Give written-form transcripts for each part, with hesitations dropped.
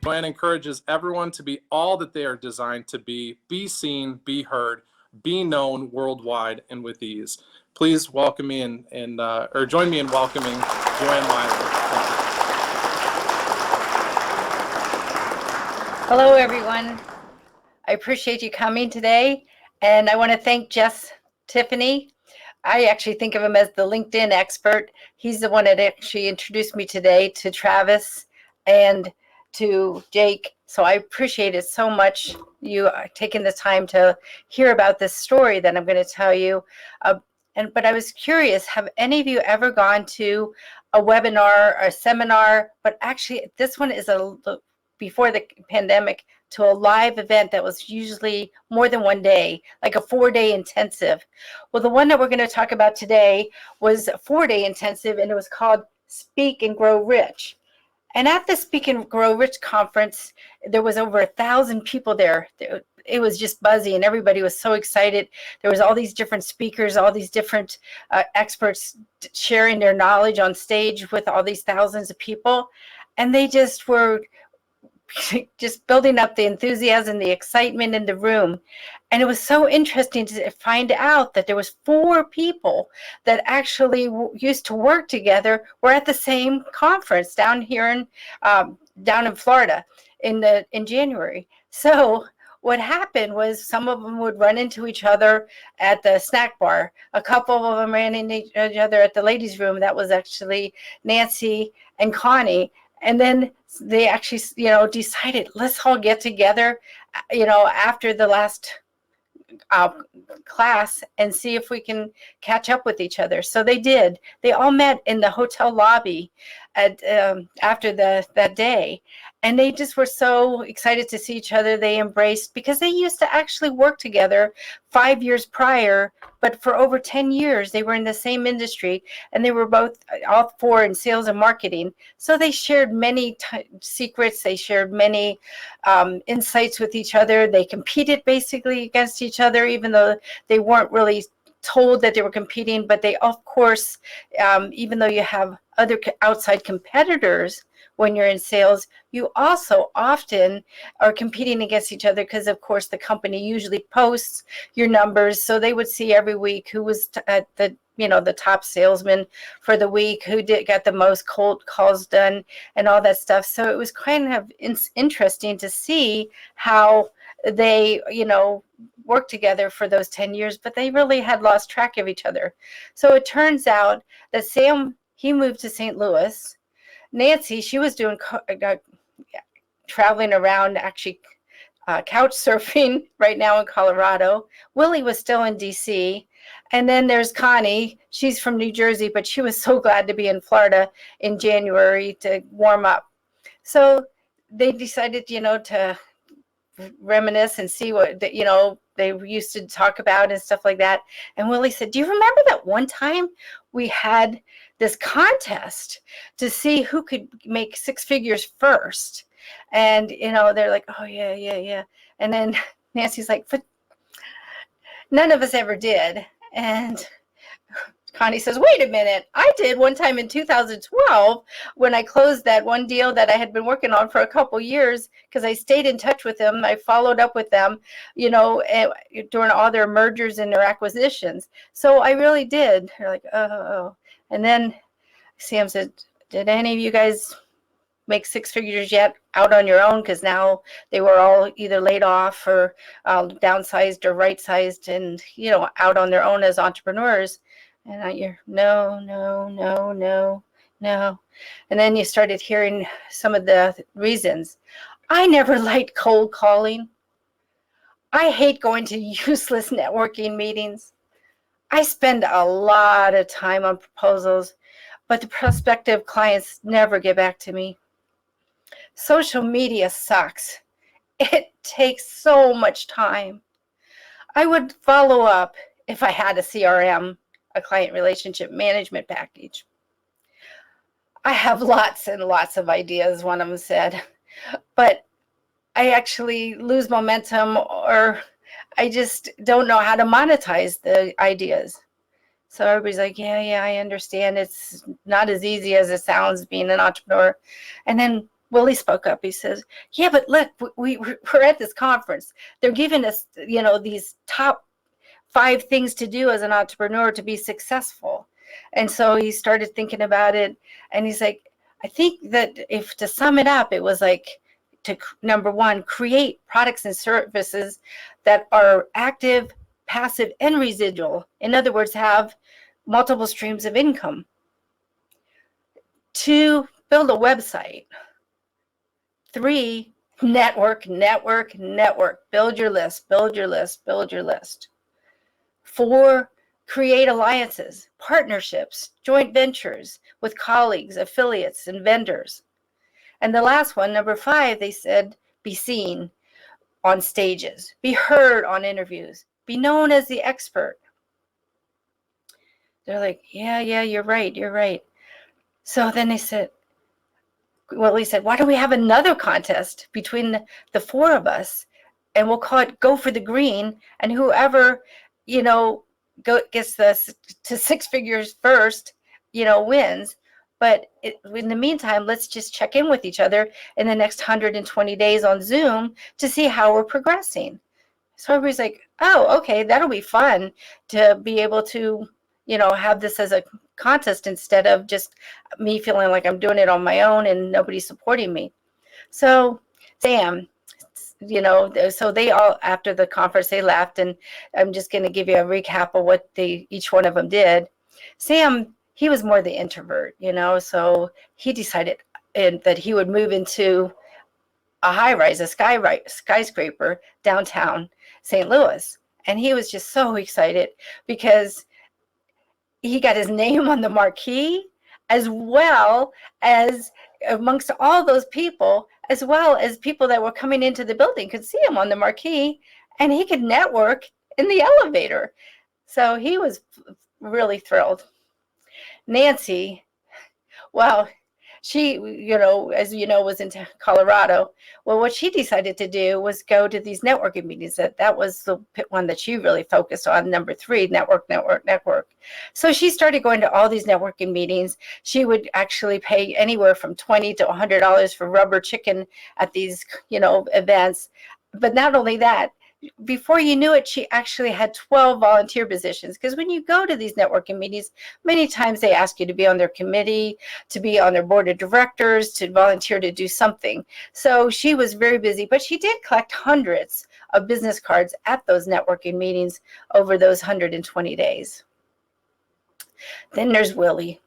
Joanne encourages everyone to be all that they are designed to be seen, be heard, be known worldwide and with ease. Please welcome me or join me in welcoming Joanne Weiland. Hello, everyone. I appreciate you coming today, and I want to thank Tiffany. I actually think of him as the LinkedIn expert. He's the one that actually introduced me today to Travis and to Jake. So I appreciate it so much, you taking the time to hear about this story that I'm going to tell you. But I was curious, have any of you ever gone to a webinar or a seminar? But actually, this one is before the pandemic, to a live event that was usually more than one day, like a 4-day intensive. Well, the one that we're going to talk about today was a 4-day intensive, and it was called Speak and Grow Rich. And at the Speak and Grow Rich conference, there was over 1,000 people there. It was just buzzy, and everybody was so excited. There was all these different speakers, all these different experts sharing their knowledge on stage with all these thousands of people. And they just were just building up the enthusiasm, the excitement in the room. And it was so interesting to find out that there was 4 people that actually used to work together, were at the same conference down here down in Florida in January. So what happened was some of them would run into each other at the snack bar. A couple of them ran into each other at the ladies' room. That was actually Nancy and Connie. And then they actually, decided, let's all get together, after the last class and see if we can catch up with each other. So they did. They all met in the hotel lobby after that day. And they just were so excited to see each other. They embraced, because they used to actually work together 5 years prior, but for over 10 years, they were in the same industry, and they were all 4 in sales and marketing. So they shared many secrets. They shared many insights with each other. They competed basically against each other, even though they weren't really told that they were competing. But they, of course, even though you have other outside competitors, when you're in sales, you also often are competing against each other, because of course the company usually posts your numbers. So they would see every week who was at the top salesman for the week, who got the most cold calls done and all that stuff. So it was kind of interesting to see how they, worked together for those 10 years, but they really had lost track of each other. So it turns out that Sam, he moved to St. Louis. Nancy, she was doing traveling around, actually couch surfing right now in Colorado. Willie was still in DC. And then there's Connie. She's from New Jersey, but she was so glad to be in Florida in January to warm up. So they decided, to reminisce and see what, they used to talk about and stuff like that. And Willie said, do you remember that one time we had this contest to see who could make 6 figures first? And, they're like, oh, yeah. And then Nancy's like, but none of us ever did. And Connie says, wait a minute, I did one time in 2012 when I closed that one deal that I had been working on for a couple years, because I stayed in touch with them. I followed up with them, during all their mergers and their acquisitions. So I really did. They're like, oh. And then Sam said, did any of you guys make 6 figures yet out on your own? Because now they were all either laid off or downsized or right-sized and, out on their own as entrepreneurs. And you're, no. And then you started hearing some of the reasons. I never liked cold calling. I hate going to useless networking meetings. I spend a lot of time on proposals, but the prospective clients never get back to me. Social media sucks. It takes so much time. I would follow up if I had a CRM, a client relationship management package. I have lots and lots of ideas, one of them said, but I actually lose momentum, or I just don't know how to monetize the ideas. So everybody's like, yeah, I understand. It's not as easy as it sounds being an entrepreneur. And then Willie spoke up. He says, yeah, but look, we're at this conference. They're giving us, these top 5 things to do as an entrepreneur to be successful. And so he started thinking about it, and he's like, I think that if to sum it up, it was like to, number 1, create products and services that are active, passive, and residual. In other words, have multiple streams of income. 2, build a website. 3, network. Build your list. 4, create alliances, partnerships, joint ventures with colleagues, affiliates, and vendors. And the last one, number 5, they said, be seen on stages, be heard on interviews, be known as the expert. They're like, yeah, you're right. So then he said, why don't we have another contest between the 4 of us, and we'll call it Go for the Green, and whoever, gets to 6 figures first, wins. But in the meantime, let's just check in with each other in the next 120 days on Zoom to see how we're progressing. So everybody's like, oh, okay, that'll be fun to be able to, have this as a contest instead of just me feeling like I'm doing it on my own and nobody's supporting me. So Sam, so they all, after the conference, they left, and I'm just going to give you a recap of what each one of them did. Sam, he was more the introvert, so he decided that he would move into a high-rise, a skyscraper downtown St. Louis. And he was just so excited because he got his name on the marquee, as well as amongst all those people, as well as people that were coming into the building could see him on the marquee, and he could network in the elevator. So he was really thrilled. Nancy, well, she, as was in Colorado. Well, what she decided to do was go to these networking meetings. That was the one that she really focused on. Number 3, network. So she started going to all these networking meetings. She would actually pay anywhere from $20 to $100 for rubber chicken at these, events. But not only that, before you knew it, she actually had 12 volunteer positions. Because when you go to these networking meetings, many times they ask you to be on their committee, to be on their board of directors, to volunteer to do something. So she was very busy, but she did collect hundreds of business cards at those networking meetings over those 120 days. Then there's Willie.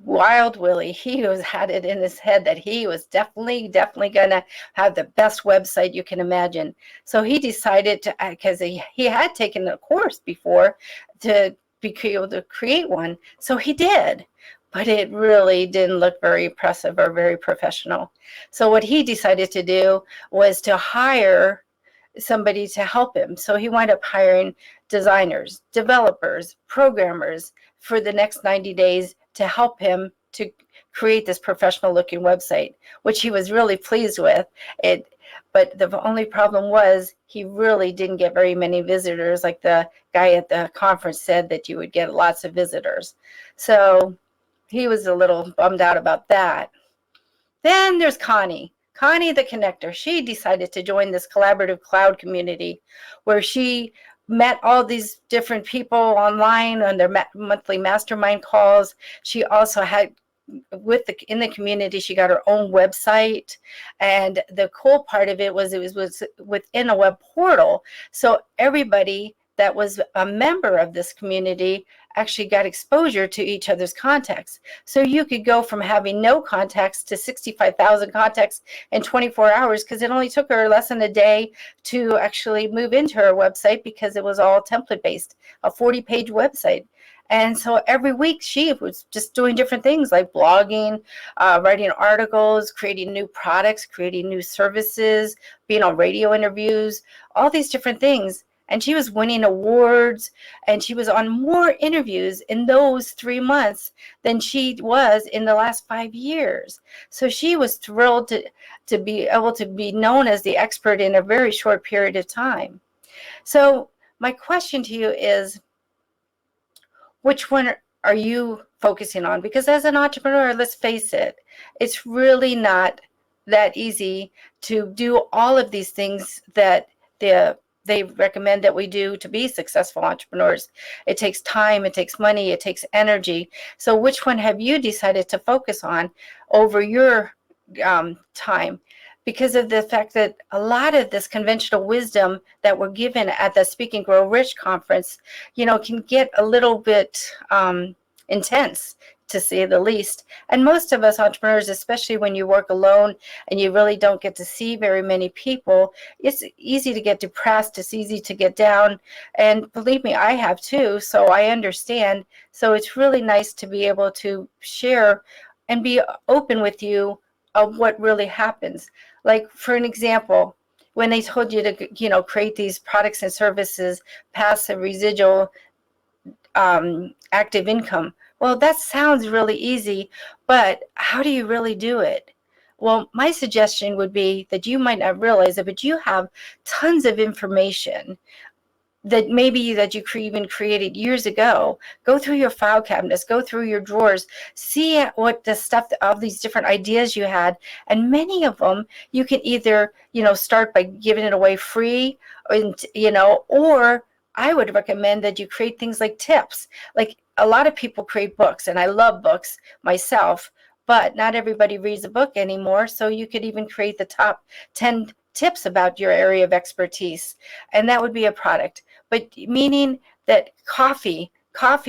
Wild Willie, he had it in his head that he was definitely gonna have the best website you can imagine. So he decided to, because he had taken a course before to be able to create one. So he did, but it really didn't look very impressive or very professional. So what he decided to do was to hire somebody to help him. So he wound up hiring designers, developers, programmers for the next 90 days to help him to create this professional looking website, which he was really pleased with it. But the only problem was he really didn't get very many visitors. Like the guy at the conference said that you would get lots of visitors. So he was a little bummed out about that. Then there's Connie The Connector. She decided to join this collaborative cloud community where she met all these different people online on their monthly mastermind calls. She also had in the community, she got her own website, and the cool part of it was within a web portal. So everybody that was a member of this community actually got exposure to each other's contacts. So you could go from having no contacts to 65,000 contacts in 24 hours, because it only took her less than a day to actually move into her website, because it was all template based, a 40-page website. And so every week she was just doing different things like blogging, writing articles, creating new products, creating new services, being on radio interviews, all these different things. And she was winning awards, and she was on more interviews in those 3 months than she was in the last 5 years. So she was thrilled to be able to be known as the expert in a very short period of time. So my question to you is, which one are you focusing on? Because as an entrepreneur, let's face it, it's really not that easy to do all of these things that they recommend that we do to be successful entrepreneurs. It takes time, it takes money, it takes energy. So which one have you decided to focus on over your time? Because of the fact that a lot of this conventional wisdom that we're given at the Speak and Grow Rich conference, can get a little bit intense, to say the least. And most of us entrepreneurs, especially when you work alone and you really don't get to see very many people, it's easy to get depressed. It's easy to get down. And believe me, I have too. So I understand. So it's really nice to be able to share and be open with you of what really happens. Like, for an example, when they told you to, create these products and services, passive, residual, active income. Well, that sounds really easy, but how do you really do it? Well, my suggestion would be that you might not realize it, but you have tons of information that maybe that you even created years ago. Go through your file cabinets, go through your drawers, see what the stuff, all these different ideas you had, and many of them you can either, start by giving it away free, or I would recommend that you create things like tips. Like, a lot of people create books, and I love books myself, but not everybody reads a book anymore. So you could even create the top 10 tips about your area of expertise, and that would be a product. But meaning that coffee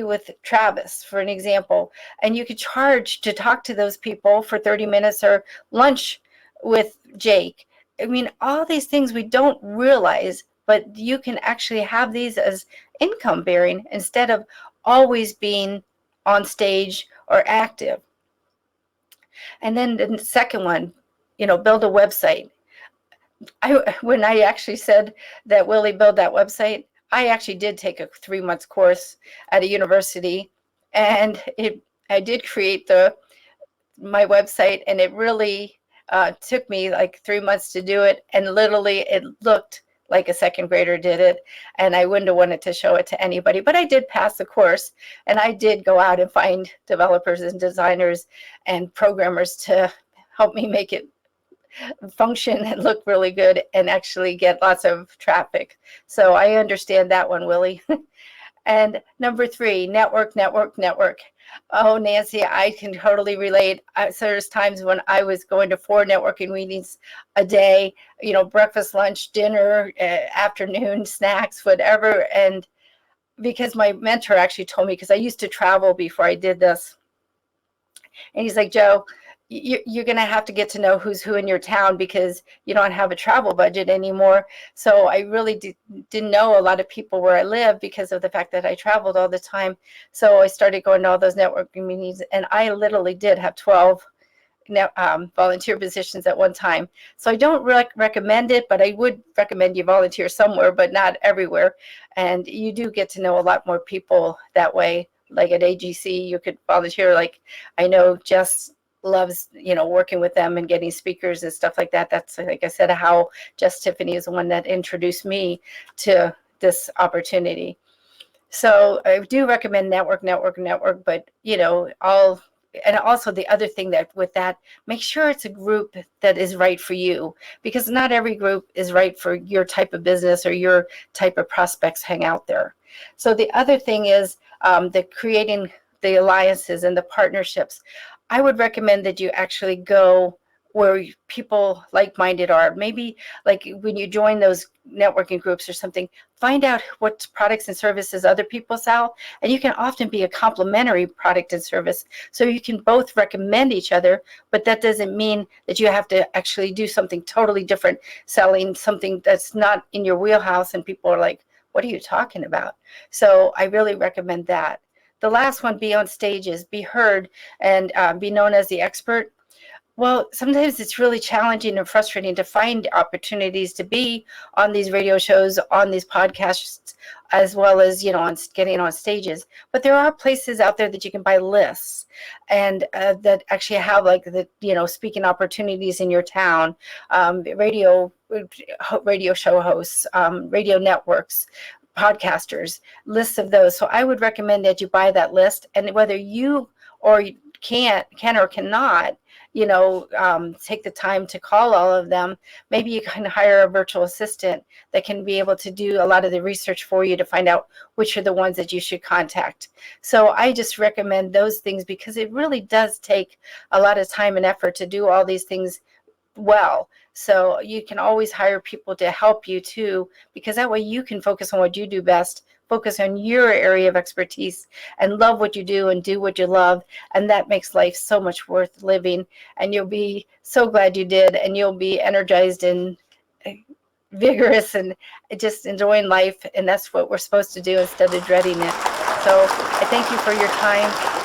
with Travis, for an example, and you could charge to talk to those people for 30 minutes, or lunch with Jake. I mean, all these things we don't realize, but you can actually have these as income bearing instead of always being on stage or active. And then the second one, build a website. When I actually said that Willie build that website, I actually did take a 3-month course at a university, and I did create my website, and it really took me like 3 months to do it, and literally it looked like a second grader did it, and I wouldn't have wanted to show it to anybody. But I did pass the course, and I did go out and find developers and designers and programmers to help me make it function and look really good and actually get lots of traffic. So I understand that one, Willie. And number 3, network. Oh, Nancy, I can totally relate. So there's times when I was going to 4 networking meetings a day, breakfast, lunch, dinner, afternoon, snacks, whatever. And because my mentor actually told me, because I used to travel before I did this, and he's like, Joe, you're going to have to get to know who's who in your town, because you don't have a travel budget anymore. So I really didn't know a lot of people where I live because of the fact that I traveled all the time. So I started going to all those networking meetings, and I literally did have 12 volunteer positions at one time. So I don't recommend it, but I would recommend you volunteer somewhere, but not everywhere. And you do get to know a lot more people that way. Like at AGC, you could volunteer. Like, I know Jess loves, working with them and getting speakers and stuff like that. That's, like I said, how Jess Tiffany is the one that introduced me to this opportunity. So I do recommend network, but and also the other thing that with that, make sure it's a group that is right for you, because not every group is right for your type of business or your type of prospects hang out there. So the other thing is the creating the alliances and the partnerships. I would recommend that you actually go where people like-minded are. Maybe like when you join those networking groups or something, find out what products and services other people sell, and you can often be a complementary product and service. So you can both recommend each other, but that doesn't mean that you have to actually do something totally different, selling something that's not in your wheelhouse, and people are like, what are you talking about? So I really recommend that. The last one, be on stages, be heard, and be known as the expert. Well, sometimes it's really challenging and frustrating to find opportunities to be on these radio shows, on these podcasts, as well as, on getting on stages. But there are places out there that you can buy lists, and that actually have like the, speaking opportunities in your town, radio show hosts, radio networks, podcasters, lists of those. So I would recommend that you buy that list, and whether you or can or cannot, take the time to call all of them. Maybe you can hire a virtual assistant that can be able to do a lot of the research for you to find out which are the ones that you should contact. So I just recommend those things because it really does take a lot of time and effort to do all these things well. So you can always hire people to help you too, because that way you can focus on what you do best, focus on your area of expertise, and love what you do and do what you love. And that makes life so much worth living. And you'll be so glad you did, and you'll be energized and vigorous and just enjoying life. And that's what we're supposed to do instead of dreading it. So I thank you for your time.